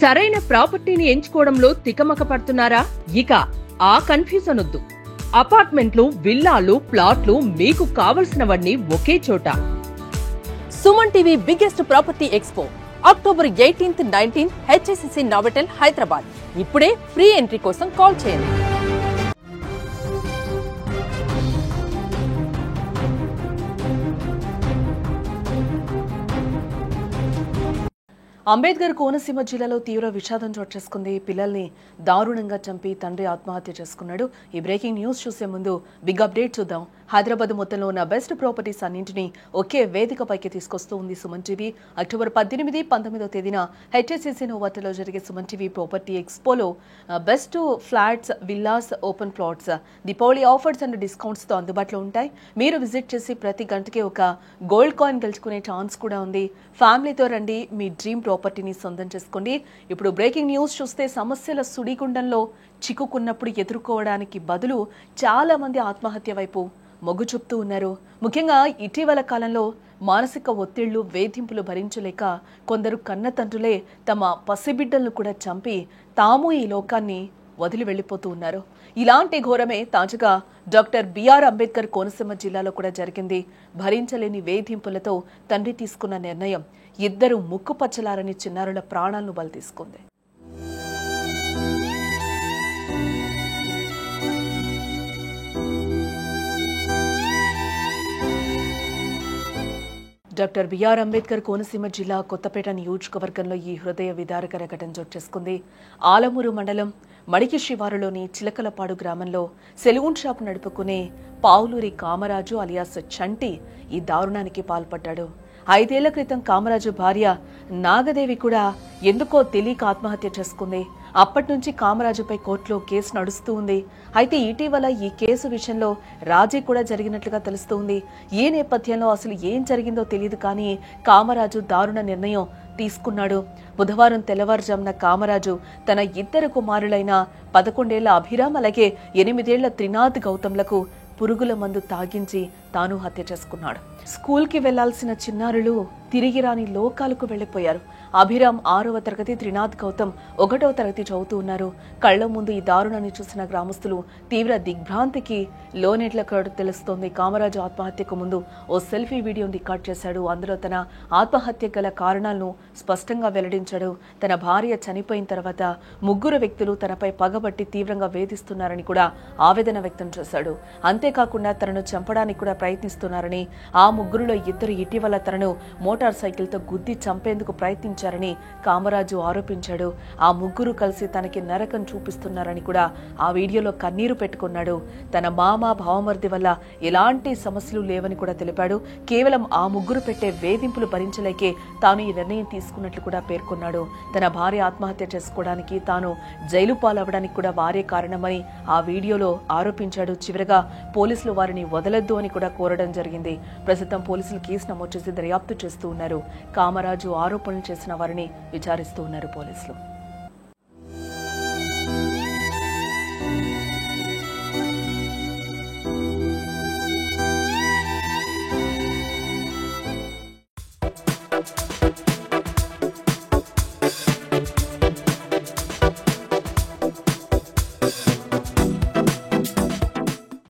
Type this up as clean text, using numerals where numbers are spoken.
సరైన ప్రాపర్టీని ఎంచుకోవడంలో తికమక పడుతున్నారా? ఇక ఆ కన్ఫ్యూజన్ వద్దు. అపార్ట్మెంట్లు, విల్లాలు, ప్లాట్లు మీకు కావలసినవన్నీ ఒకే చోట. Suman TV biggest property expo October 18th, 19th HSCC Novotel Hyderabad. ఇప్పుడే ఫ్రీ ఎంట్రీ కోసం కాల్ చేయండి. అంబేద్కర్ కోనసీమ జిల్లాలో తీవ్ర విషాదం చోటు చేసుకుంది. పిల్లల్ని దారుణంగా చంపి తండ్రి ఆత్మహత్య చేసుకున్నాడు. ఈ బ్రేకింగ్ న్యూస్ చూసే ముందు బిగ్ అప్డేట్ చూద్దాం. హైదరాబాద్ మొత్తంలో ఉన్న బెస్ట్ ప్రాపర్టీస్ అన్నింటినీ ఒకే వేదికపైకి తీసుకొస్తూ ఉంది సుమన్ టీవీ. అక్టోబర్ 18, 19వ తేదీన హెచ్ఎస్సిసి నోవోటెల్లో జరిగే సుమన్ టీవీ ప్రాపర్టీ ఎక్స్పోలో best flats, villas, open plots, Deepavali offers and discounts తో అందుబాటులో ఉంటాయి. మీరు విజిట్ చేసి ప్రతి గంటకి ఒక గోల్డ్ కాయిన్ గెలుచుకునే ఛాన్స్ కూడా ఉంది. ఫ్యామిలీతో రండి, మీ డ్రీమ్ ప్రాపర్టీని సొంతం చేసుకోండి. ఇప్పుడు బ్రేకింగ్ న్యూస్ చూస్తే సమస్యల సుడిగుండంలో చిక్కుకున్నప్పుడు ఎదుర్కోవడానికి బదులు చాలా మంది ఆత్మహత్య వైపు మొగ్గు చూపుతూ ఉన్నారు. ముఖ్యంగా ఇటీవల కాలంలో మానసిక ఒత్తిళ్లు, వేధింపులు భరించలేక కొందరు కన్న తండ్రులే తమ పసిబిడ్డలను కూడా చంపి తాము ఈ లోకాన్ని వదిలి వెళ్లిపోతూ ఉన్నారు. ఇలాంటి ఘోరమే తాజాగా డాక్టర్ బిఆర్ అంబేద్కర్ కోనసీమ జిల్లాలో కూడా జరిగింది. భరించలేని వేధింపులతో తండ్రి తీసుకున్న నిర్ణయం ఇద్దరు ముక్కుపచ్చలారని చిన్నారుల ప్రాణాలను బలి తీసుకుంది. డాక్టర్ బిఆర్ అంబేద్కర్ కోనసీమ జిల్లా కొత్తపేట నియోజకవర్గంలో ఈ హృదయ విదారకర ఘటన చోటు చేసుకుంది. ఆలమూరు మండలం మడికి శివారులోని చిలకలపాడు గ్రామంలో సెలూన్ షాప్ నడుపుకునే పావులూరి కామరాజు అలియాస్ చంటి ఈ దారుణానికి పాల్పడ్డాడు. 5 ఏళ్ల క్రితం కామరాజు భార్య నాగదేవి కూడా ఎందుకో తెలియక ఆత్మహత్య చేసుకుంది. అప్పటి నుంచి కామరాజుపై కోర్టులో కేసు నడుస్తూ ఉంది. అయితే ఇటీవల ఈ కేసు విషయంలో రాజీ కూడా జరిగినట్లుగా తెలుస్తోంది. ఈ నేపథ్యంలో అసలు ఏం జరిగిందో తెలియదు, కానీ కామరాజు దారుణ నిర్ణయం తీసుకున్నాడు. బుధవారం తెల్లవారుజామున కామరాజు తన 2 కుమారులైన 11 ఏళ్ల అభిరామ్ అలాగే 8 ఏళ్ల త్రినాథ్ గౌతమ్లకు పురుగుల మందు తాగించి తాను హత్య చేసుకున్నాడు. స్కూల్కి వెళ్లాల్సిన చిన్నారులు తిరిగి రాని లోకాలకు వెళ్లిపోయారు. అభిరామ్ 6వ తరగతి, త్రినాథ్ గౌతమ్ 1వ తరగతి చదువుతూ ఉన్నారు. కళ్ల ముందు ఈ దారుణాన్ని చూసిన గ్రామస్తులు తీవ్ర దిగ్భ్రాంతికి లోనెట్లకు తెలుస్తోంది. కామరాజు ఆత్మహత్యకు ముందు ఓ సెల్ఫీ వీడియోను రికార్డ్ చేశాడు. అందులో తన ఆత్మహత్య గల కారణాలను స్పష్టంగా వెల్లడించాడు. తన భార్య చనిపోయిన తర్వాత 3 వ్యక్తులు తనపై పగబట్టి తీవ్రంగా వేధిస్తున్నారని కూడా ఆవేదన వ్యక్తం చేశాడు. అంతేకాకుండా తనను చంపడానికి కూడా ప్రయత్నిస్తున్నారని, ఆ 3లో 2 ఇటీవల తనను మోటార్ సైకిల్తో గుద్ది చంపేందుకు ప్రయత్నించారని కామరాజు ఆరోపించాడు. ఆ 3 కలిసి తనకి నరకం చూపిస్తున్నారని కూడా ఆ వీడియోలో కన్నీరు పెట్టుకున్నాడు. తన మామ, భావమర్ది వల్ల ఎలాంటి సమస్యలు లేవని కూడా తెలిపాడు. కేవలం ఆ 3 పెట్టే వేధింపులు భరించలేకే తాను ఈ నిర్ణయం తీసుకున్నట్లు కూడా పేర్కొన్నాడు. తన భార్య ఆత్మహత్య చేసుకోవడానికి, తాను జైలు పాలవడానికి కూడా వారే కారణమని ఆ వీడియోలో ఆరోపించాడు. చివరగా పోలీసులు వారిని వదలొద్దు అని కూడా కోరడం జరిగింది. ప్రస్తుతం పోలీసులు కేసు నమోదు చేసి దర్యాప్తు చేస్తూ ఉన్నారు. కామరాజు ఆరోపణలు చేసిన వారిని విచారిస్తూ ఉన్నారు పోలీసులు.